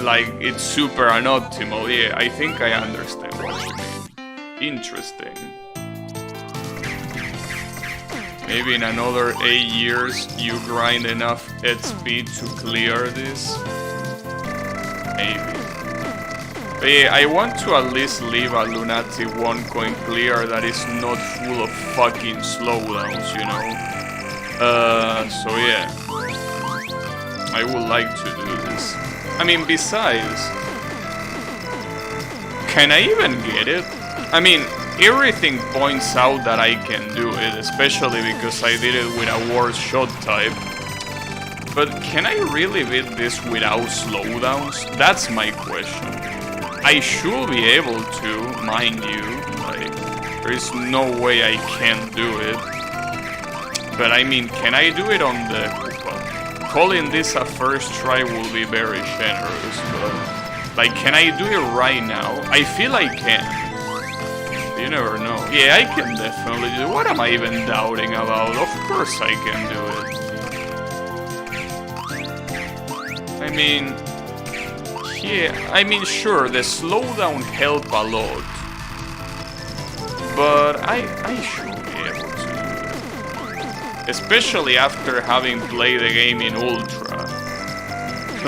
like it's super unoptimal. Yeah, I think I understand what you mean. Interesting. Maybe in another 8 years you grind enough XP to clear this. Maybe. But yeah, I want to at least leave a Lunatic 1 coin clear that is not full of fucking slowdowns, you know? So yeah. I would like to do this. I mean, besides... Can I even get it? I mean, everything points out that I can do it, especially because I did it with a worse shot type. But can I really beat this without slowdowns? That's my question. I should be able to, mind you. Like, there is no way I can't do it. But I mean, can I do it on the... Well, calling this a first try will be very generous, but... Like, can I do it right now? I feel I can. You never know. Yeah, I can definitely do it. What am I even doubting about? Of course I can do it. I mean... Yeah, I mean, sure, the slowdown help a lot. But I should be able to do it. Especially after having played the game in Ultra.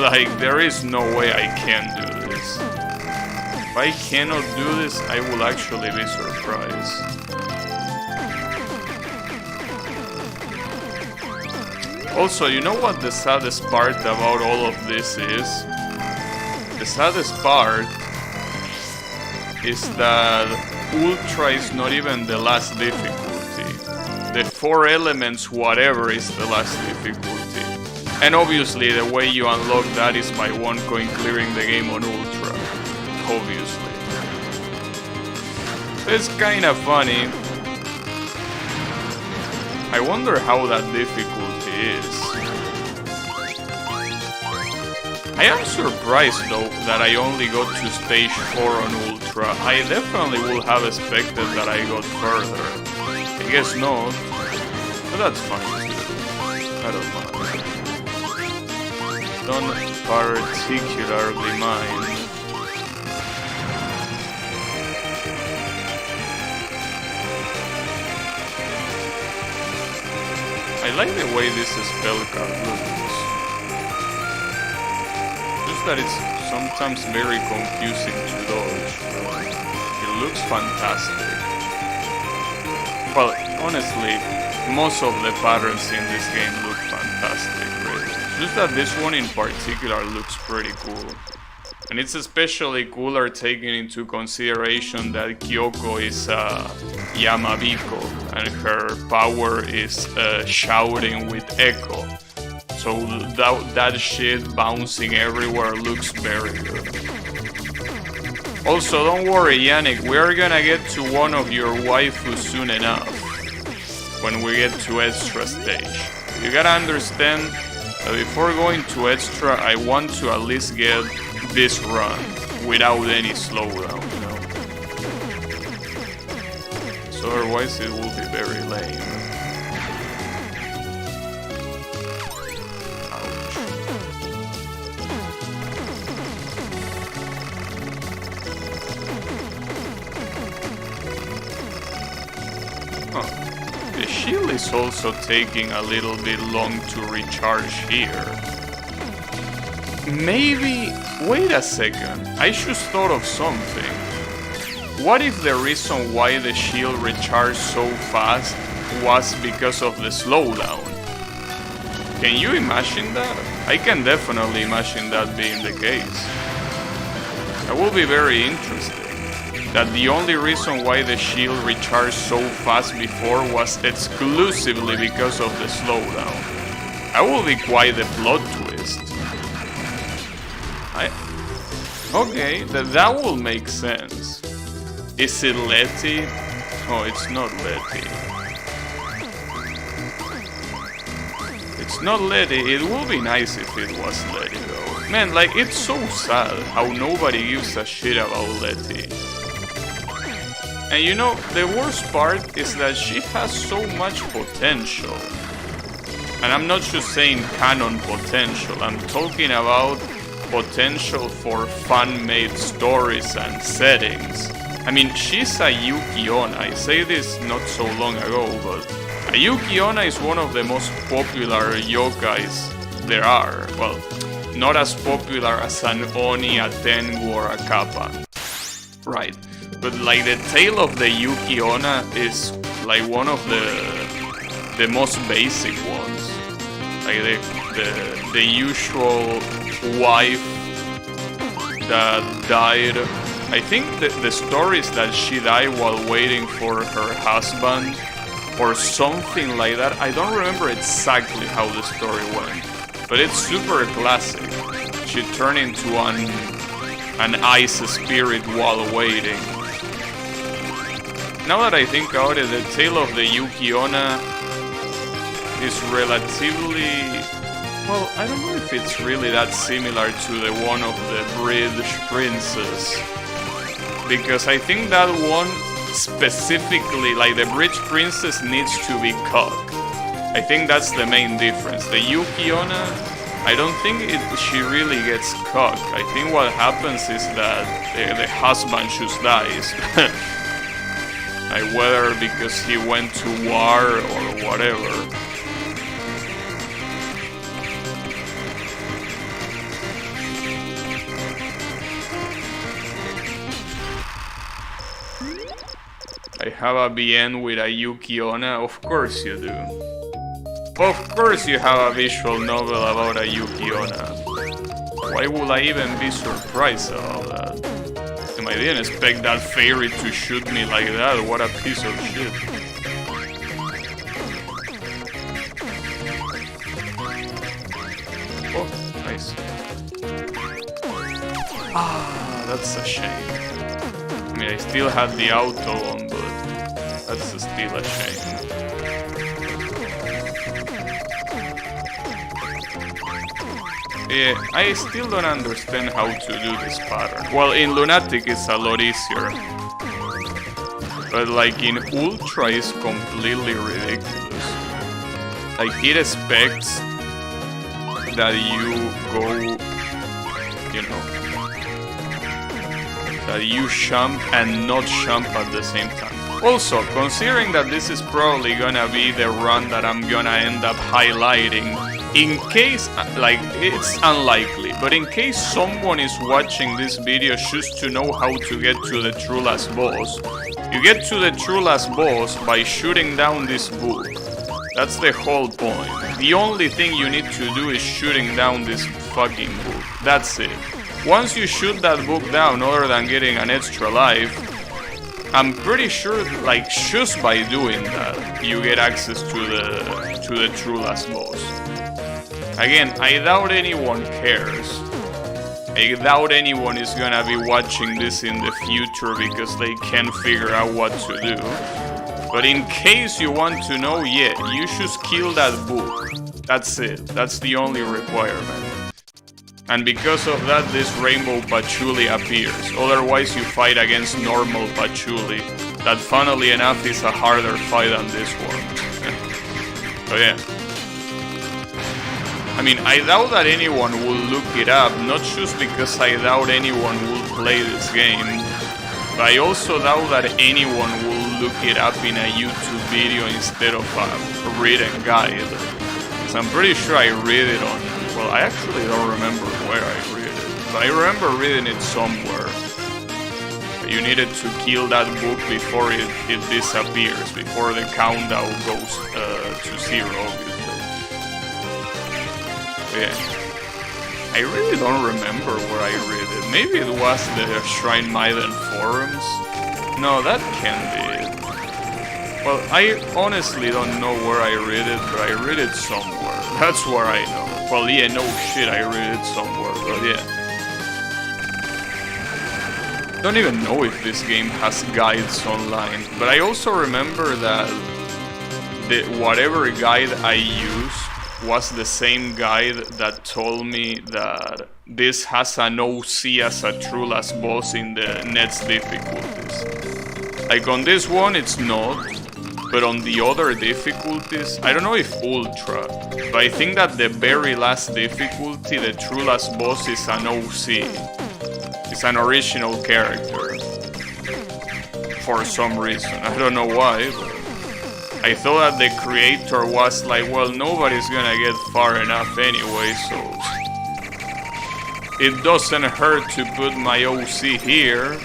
Like, there is no way I can do this. If I cannot do this, I will actually be surprised. Also, you know what the saddest part about all of this is? The saddest part is that Ultra is not even the last difficulty. The 4 elements whatever is the last difficulty. And obviously the way you unlock that is by 1 coin clearing the game on Ultra. Obviously. It's kinda funny. I wonder how that difficulty is. I am surprised though that I only got to stage 4 on Ultra. I definitely would have expected that I got further. I guess not. But that's fine too. I don't mind. Don't particularly mind. I like the way this spell card looks. Just that it's sometimes very confusing to dodge. It looks fantastic. Well, honestly, most of the patterns in this game look fantastic, really. Just that this one in particular looks pretty cool. And it's especially cooler taking into consideration that Kyoko is Yamabiko and her power is shouting with echo. So that shit bouncing everywhere looks very good. Also, don't worry Yannick, we're gonna get to one of your waifus soon enough. When we get to extra stage. You gotta understand that before going to extra, I want to at least get this run without any slowdown, you know? So otherwise it will be very lame. Ouch. Huh. The shield is also taking a little bit long to recharge here. Maybe... Wait a second, I just thought of something. What if the reason why the shield recharged so fast was because of the slowdown? Can you imagine that? I can definitely imagine that being the case. That will be very interesting. That the only reason why the shield recharged so fast before was exclusively because of the slowdown. That will be quite the plot twist. Okay, that will make sense. Is it Letty? Oh, it's not Letty. It's not Letty. It will be nice if it was Letty though. Man, like, it's so sad how nobody gives a shit about Letty. And you know, the worst part is that she has so much potential. And I'm not just saying canon potential, I'm talking about potential for fan-made stories and settings. I mean, she's a Yuki-onna. I say this not so long ago, but a Yuki-onna is one of the most popular yokais there are. Well, not as popular as an Oni, a Tengu, or a Kappa. Right. But like the tale of the Yuki-onna is like one of the most basic ones. Like the usual wife that died. I think that the story is that she died while waiting for her husband or something like that. I don't remember exactly how the story went, but it's super classic. She turned into an ice spirit while waiting. Now that I think about it, the tale of the Yuki-onna is relatively... Well, I don't know if it's really that similar to the one of the British princess. Because I think that one specifically, like the British princess needs to be cocked. I think that's the main difference. The Yuki-onna, I don't think she really gets cocked. I think what happens is that the husband just dies. Like whether because he went to war or whatever. I have a BN with a Yuki-onna? Of course you do. Of course you have a visual novel about a Yuki-onna. Why would I even be surprised about that? I didn't expect that fairy to shoot me like that. What a piece of shit. Oh, nice. Ah, that's a shame. I mean, I still had the auto on, but that's still a shame. Yeah, I still don't understand how to do this pattern. Well, in Lunatic it's a lot easier. But like in Ultra it's completely ridiculous. Like it expects that you go, you know, that you jump and not jump at the same time. Also, considering that this is probably gonna be the run that I'm gonna end up highlighting, in case, like, it's unlikely, but in case someone is watching this video just to know how to get to the true last boss, you get to the true last boss by shooting down this book. That's the whole point. The only thing you need to do is shooting down this fucking book. That's it. Once you shoot that book down, other than getting an extra life, I'm pretty sure, like, just by doing that, you get access to the true last boss. Again, I doubt anyone cares. I doubt anyone is gonna be watching this in the future because they can't figure out what to do. But in case you want to know, yeah, you just kill that book. That's it. That's the only requirement. And because of that, this rainbow patchouli appears. Otherwise, you fight against normal patchouli. That, funnily enough, is a harder fight than this one. So yeah. I mean, I doubt that anyone will look it up, not just because I doubt anyone will play this game, but I also doubt that anyone will look it up in a YouTube video instead of a written guide. Because I'm pretty sure I read it on... Well, I actually don't remember where I read it, but I remember reading it somewhere. You needed to kill that book before it disappears, before the countdown goes to 0, obviously. Yeah. I really don't remember where I read it. Maybe it was the Shrine Maiden forums? No, that can't be it. Well, I honestly don't know where I read it, but I read it somewhere. That's where I know. Well, yeah, no shit, I read it somewhere, but yeah. Don't even know if this game has guides online, but I also remember that whatever guide I used was the same guide that told me that this has an OC as a true last boss in the next difficulties. Like on this one it's not, But on the other difficulties, I don't know if Ultra, but I think that the very last difficulty, the true last boss, is an OC. It's an original character. For some reason. I don't know why, but I thought that the creator was like, well, nobody's gonna get far enough anyway, so it doesn't hurt to put my OC here.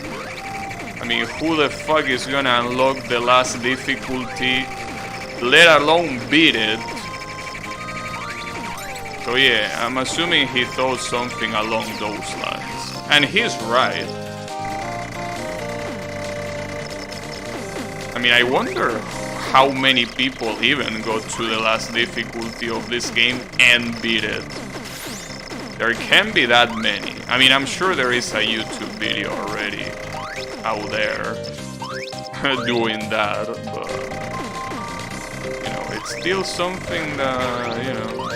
I mean, who the fuck is gonna unlock the last difficulty, let alone beat it? So yeah, I'm assuming he thought something along those lines. And he's right. I mean, I wonder how many people even got to the last difficulty of this game and beat it. There can't be that many. I mean, I'm sure there is a YouTube video already out there doing that, but you know, it's still something that, you know,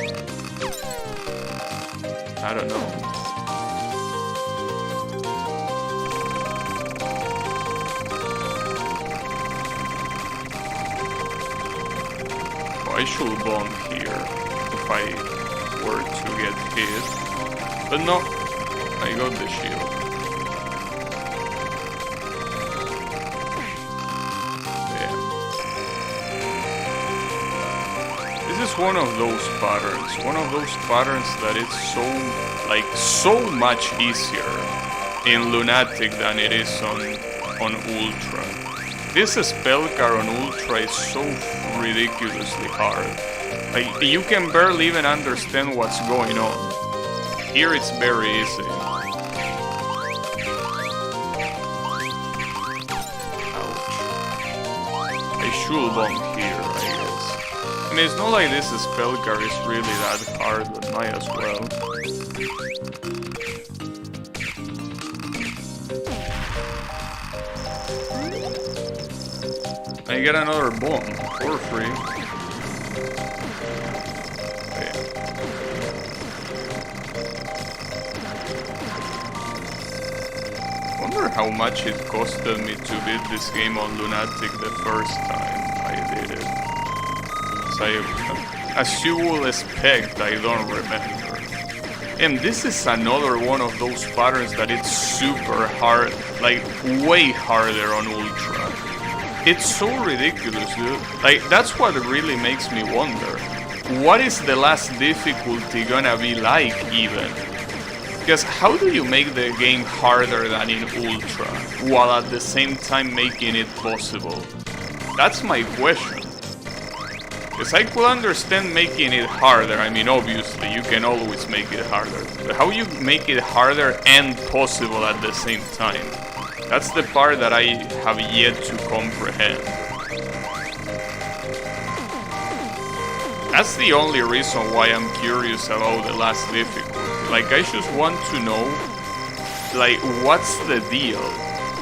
I don't know. I should bomb here if I were to get hit, but no, I got the shield. Yeah. This is one of those patterns that it's so, like, so much easier in Lunatic than it is on Ultra. This spell card on Ultra is so ridiculously hard. Like, you can barely even understand what's going on. Here it's very easy. Ouch. I should bomb here, I guess. I mean, it's not like this spell card is really that hard, but might as well. I get another bomb for free. Okay. Wonder how much it costed me to beat this game on Lunatic the first time I did it. So as you will expect, I don't remember. And this is another one of those patterns that it's super hard, like way harder on Ultra. It's so ridiculous, dude. Like, that's what really makes me wonder. What is the last difficulty gonna be like, even? Because how do you make the game harder than in Ultra, while at the same time making it possible? That's my question. Because I could understand making it harder. I mean, obviously, you can always make it harder. But how you make it harder and possible at the same time? That's the part that I have yet to comprehend. That's the only reason why I'm curious about the last difficulty. Like, I just want to know, like, what's the deal?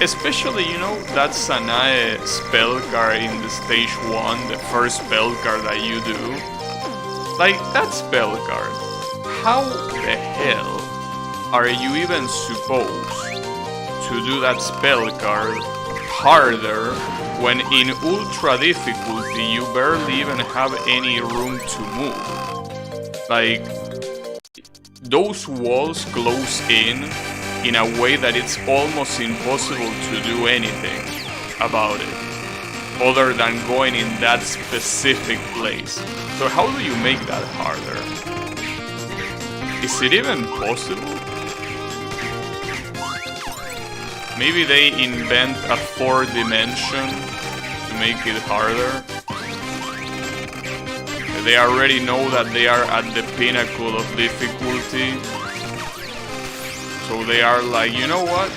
Especially, you know, that Sanae spell card in the stage 1, the first spell card that you do. Like, that spell card, how the hell are you even supposed to do that spell card harder when in Ultra difficulty you barely even have any room to move? Like, those walls close in a way that it's almost impossible to do anything about it other than going in that specific place. So how do you make that harder? Is it even possible? Maybe they invent a 4th dimension to make it harder. They already know that they are at the pinnacle of difficulty. So they are like, you know what?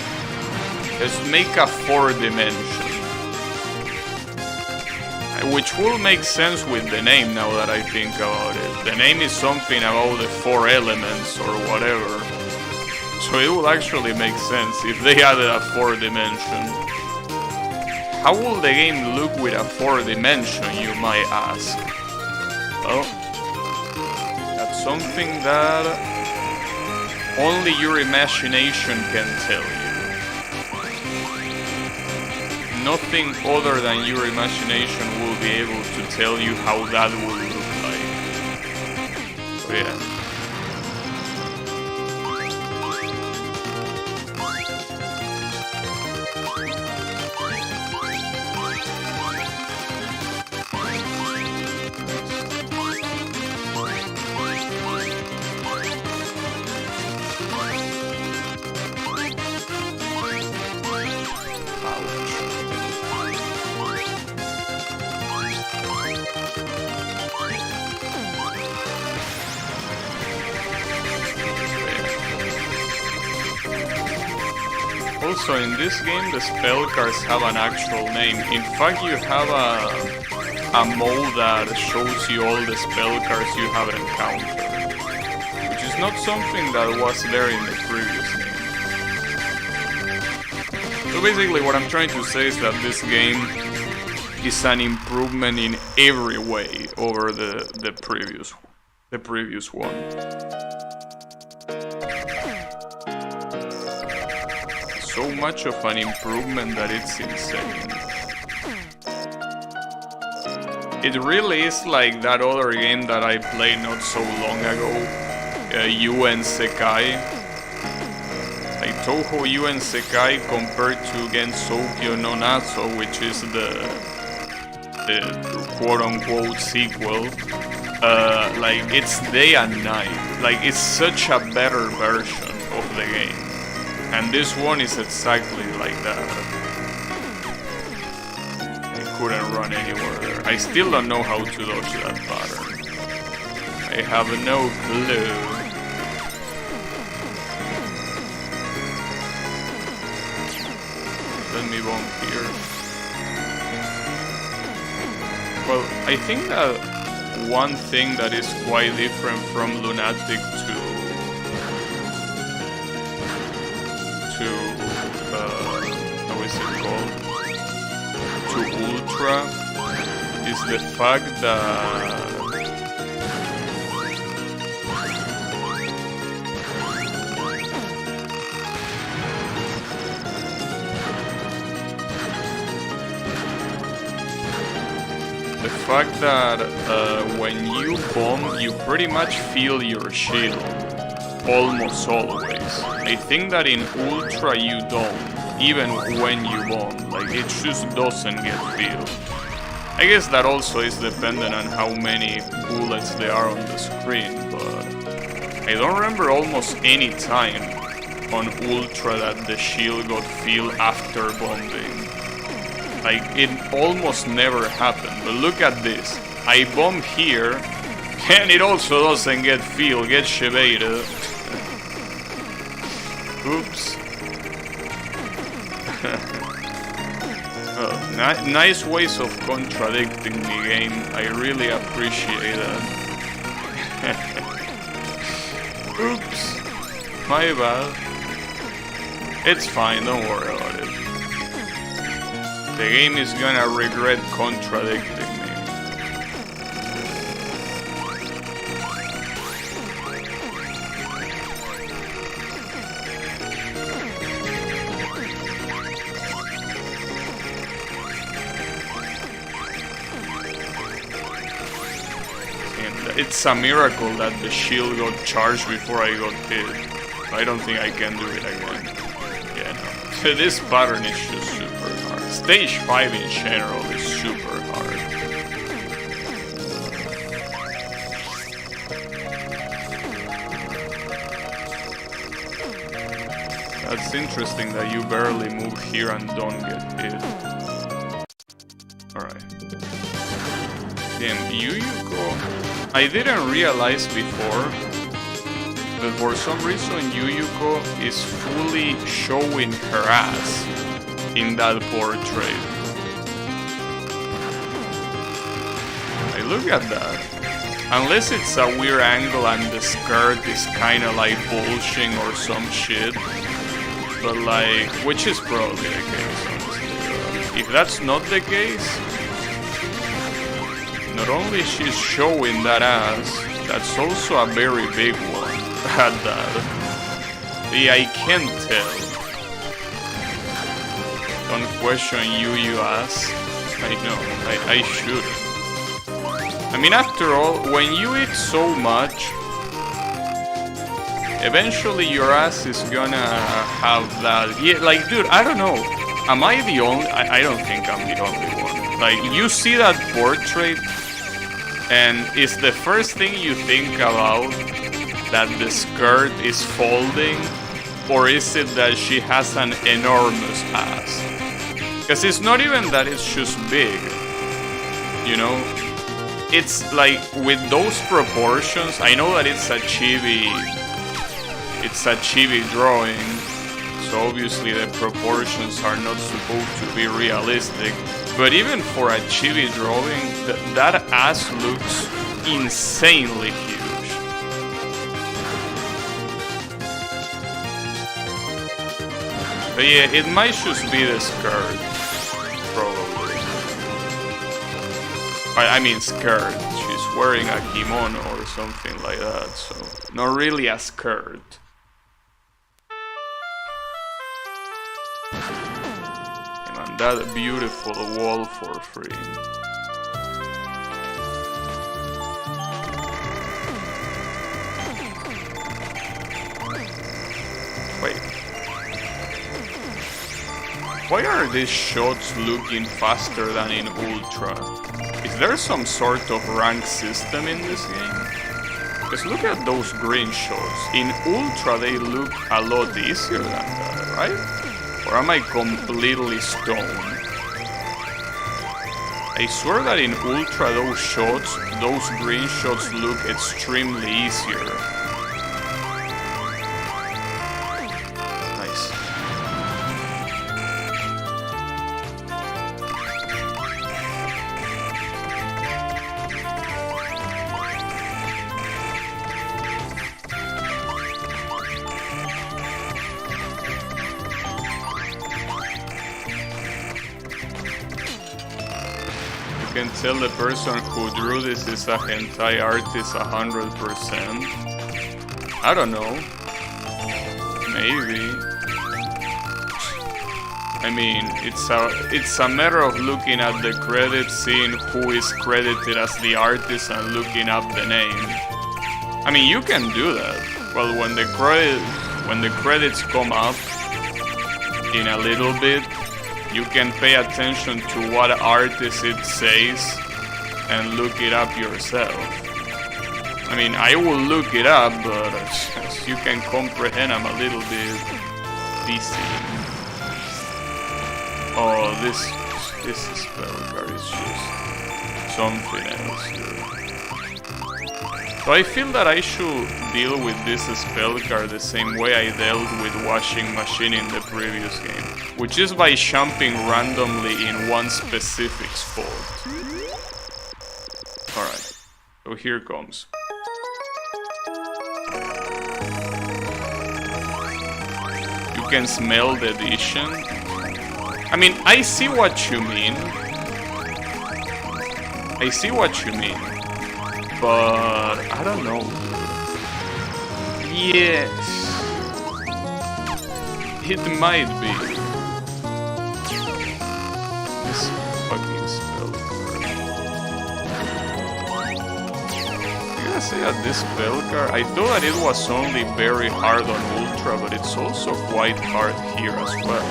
Let's make a 4th dimension. Which will make sense with the name now that I think about it. The name is something about the 4 elements or whatever. So it will actually make sense if they added a 4th dimension. How will the game look with a 4th dimension, you might ask? Well, that's something that only your imagination can tell you. nothing other than your imagination will be able to tell you how that will look like. So yeah. Also, in this game, the spell cards have an actual name. In fact, you have a mode that shows you all the spell cards you have encountered, which is not something that was there in the previous game. So basically, what I'm trying to say is that this game is an improvement in every way over the previous one. So much of an improvement that it's insane. It really is like that other game that I played not so long ago, UN Sekai. Like Touhou UN Sekai compared to SuwaPyon no Natsu, which is the quote-unquote sequel. Like it's day and night. Like it's such a better version of the game. And this one is exactly like that. I couldn't run anywhere there. I still don't know how to dodge that pattern. I have no clue. Let me bump here. Well, I think that one thing that is quite different from Lunatic how is it called? To Ultra is the fact that when you bomb, you pretty much feel your shield. Almost always. I think that in Ultra you don't, even when you bomb, like it just doesn't get feel. I guess that also is dependent on how many bullets there are on the screen, but I don't remember almost any time on Ultra that the shield got feel after bombing. Like it almost never happened, but look at this. I bomb here, and it also doesn't get feel, get shebated. Oops. Oh, nice ways of contradicting me, game. I really appreciate that. Oops. My bad. It's fine, don't worry about it. The game is gonna regret contradicting me. It's a miracle that the shield got charged before I got hit. I don't think I can do it again. Yeah, no. This pattern is just super hard. Stage 5 in general is super hard. That's interesting that you barely move here and don't get hit. Alright. Damn, Yuyuko. I didn't realize before, but for some reason Yuyuko is fully showing her ass in that portrait. Hey, look at that. Unless it's a weird angle and the skirt is kinda like bulging or some shit. But like, which is probably the case, honestly. If that's not the case, not only she's showing that ass, that's also a very big one at that. Yeah, I can't tell. Don't question you ass. I know, I should. I mean, after all, when you eat so much, eventually your ass is gonna have that. Yeah, like, dude, I don't know. Am I the only? I don't think I'm the only one. Like, you see that portrait, and it's the first thing you think about that the skirt is folding, or is it that she has an enormous ass? Because it's not even that it's just big, you know? It's like, with those proportions, I know that it's a chibi drawing, so obviously the proportions are not supposed to be realistic, but even for a chibi drawing, that ass looks insanely huge. But yeah, it might just be the skirt, probably. I mean skirt, she's wearing a kimono or something like that, so not really a skirt. And that beautiful wall for free. Wait. Why are these shots looking faster than in Ultra? Is there some sort of rank system in this game? Because look at those green shots. In Ultra they look a lot easier than that, right? Or am I completely stoned? I swear that in Ultra those shots, those green shots look extremely easier. Nice. You can tell the person who drew this is a hentai artist 100%. I don't know. Maybe. I mean, it's a matter of looking at the credits, seeing who is credited as the artist, and looking up the name. I mean, you can do that. Well, when the credits come up in a little bit, you can pay attention to what artist it says and look it up yourself. I mean, I will look it up, but as you can comprehend, I'm a little bit busy. Oh, this spell card is just something else, dude. So I feel that I should deal with this spell card the same way I dealt with Washing Machine in the previous game, which is by jumping randomly in one specific spot. Alright, so here comes. You can smell the addition. I mean, I see what you mean. I see what you mean. But I don't know. Yes. It might be. This fucking spell card. I gotta say that this spell card, I thought that it was only very hard on Ultra, but it's also quite hard here as well.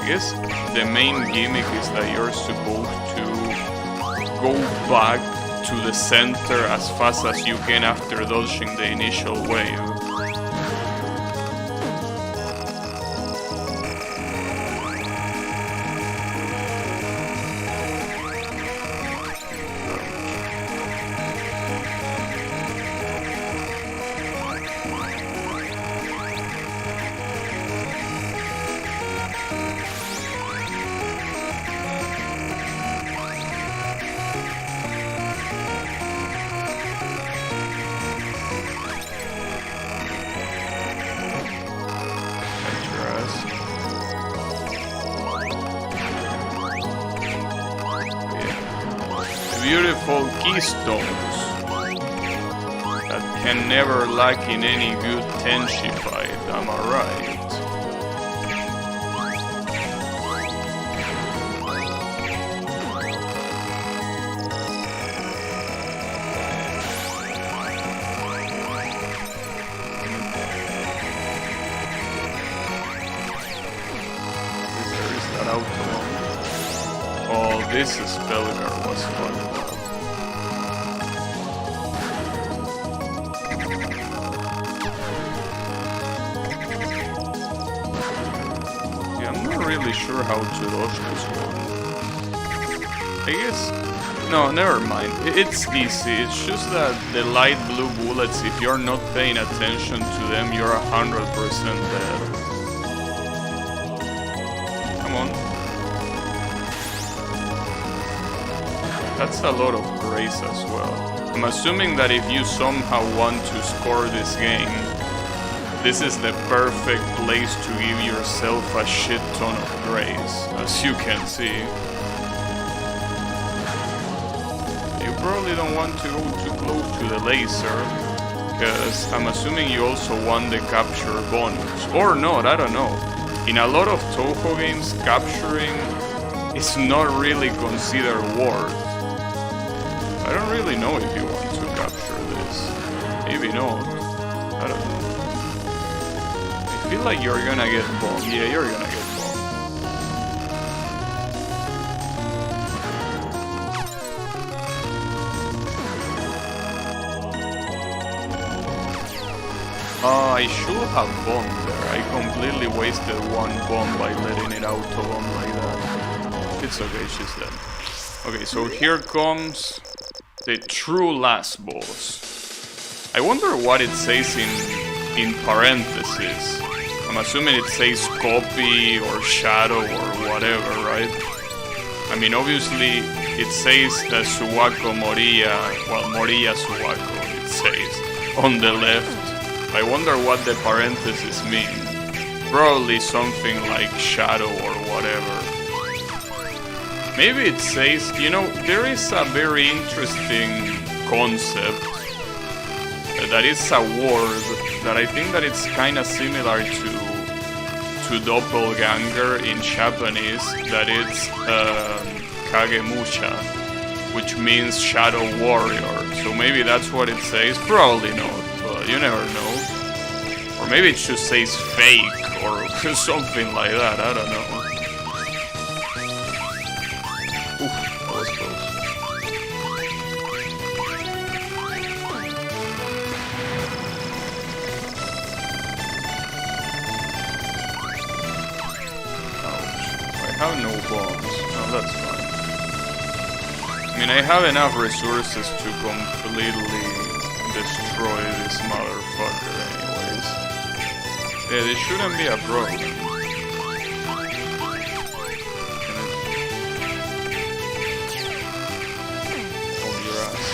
I guess the main gimmick is that you're supposed to go back to the center as fast as you can after dodging the initial wave. Beautiful keystones that can never lack in any good Tenshi fight, am I right? There is that auto. Oh, this Spellgar was fucked up. Really sure how to dodge this one. I guess... No, never mind. It's easy. It's just that the light blue bullets, if you're not paying attention to them, you're 100% dead. Come on. That's a lot of grace as well. I'm assuming that if you somehow want to score this game, this is the perfect place to give yourself a shit ton of grace, as you can see. You probably don't want to go too close to the laser, because I'm assuming you also want the capture bonus. Or not, I don't know. In a lot of Toho games, capturing is not really considered worth. I don't really know if you want to capture this. Maybe not. I don't know. I feel like you're gonna get bombed. Yeah, you're gonna get bombed. I should have bombed there. I completely wasted one bomb by letting it auto-bomb like that. It's okay, she's dead. Okay, so here comes the true last boss. I wonder what it says in parentheses. I'm assuming it says copy or shadow or whatever, right? I mean, obviously it says Suwako Moriya, well, Moriya Suwako, it says on the left. I wonder what the parentheses mean. Probably something like shadow or whatever. Maybe it says, you know, there is a very interesting concept that is a word that I think that it's kind of similar to doppelganger in Japanese, that it's kagemusha, which means shadow warrior. So maybe that's what it says. Probably not, but you never know. Or maybe it just says fake or something like that, I don't know. Oof, that was close. I have no bombs. Oh, that's fine. I mean, I have enough resources to completely destroy this motherfucker anyways. Yeah, this shouldn't be a problem. Oh, your ass.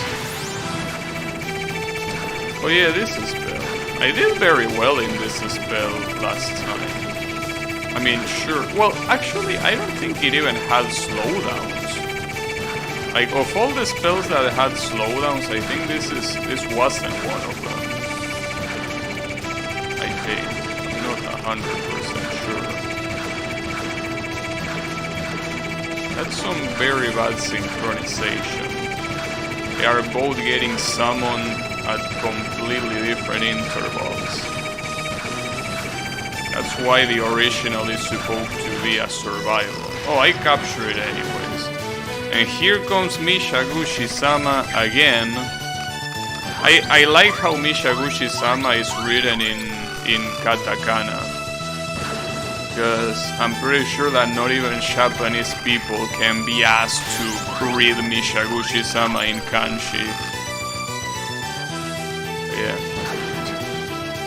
Oh yeah, this is spell. I did very well in this spell last time. I mean, sure. Well, actually, I don't think it even had slowdowns. Like, of all the spells that had slowdowns, I think this wasn't one of them. I think. I'm not 100% sure. That's some very bad synchronization. They are both getting summoned at completely different intervals. That's why the original is supposed to be a survival. Oh, I captured it anyways. And here comes Mishaguchi-sama again. I like how Mishaguchi-sama is written in katakana. Because I'm pretty sure that not even Japanese people can be asked to read Mishaguchi-sama in kanji. Yeah.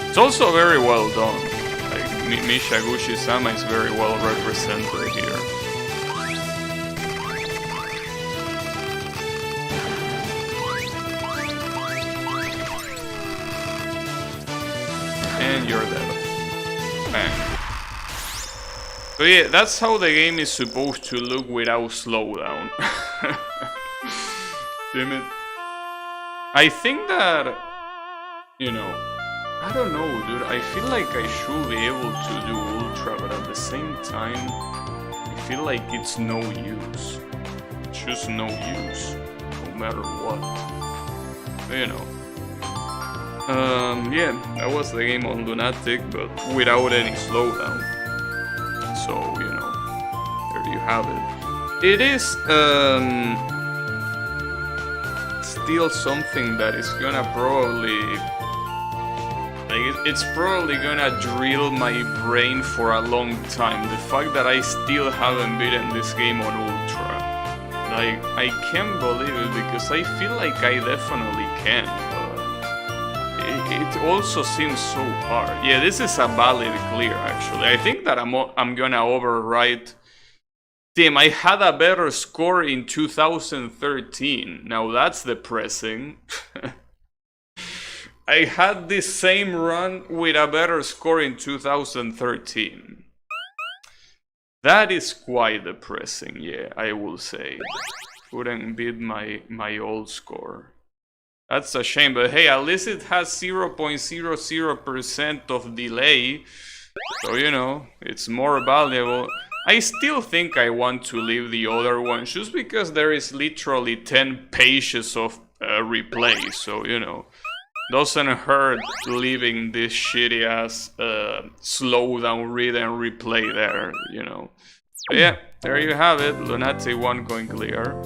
It's also very well done. Mishaguchi-sama is very well represented here. And you're dead. Bang. So yeah, that's how the game is supposed to look without slowdown. Damn it. I think that you know, I don't know, dude. I feel like I should be able to do Ultra, but at the same time, I feel like it's no use. It's just no use, no matter what. You know. Yeah, that was the game on Lunatic, but without any slowdown. So, you know, there you have it. It is, still something that is gonna probably... Like, it's probably gonna drill my brain for a long time. The fact that I still haven't beaten this game on Ultra. Like, I can't believe it because I feel like I definitely can. It also seems so hard. Yeah, this is a valid clear, actually. I think that I'm gonna overwrite... Damn, I had a better score in 2013. Now that's depressing. I had this same run with a better score in 2013. That is quite depressing, yeah, I will say. Couldn't beat my old score. That's a shame, but hey, at least it has 0.00% of delay. So, you know, it's more valuable. I still think I want to leave the other one just because there is literally 10 pages of replay. So, you know, doesn't hurt leaving this shitty ass slow down read and replay there, you know. But yeah, there you have it. Lunatic 1 going clear.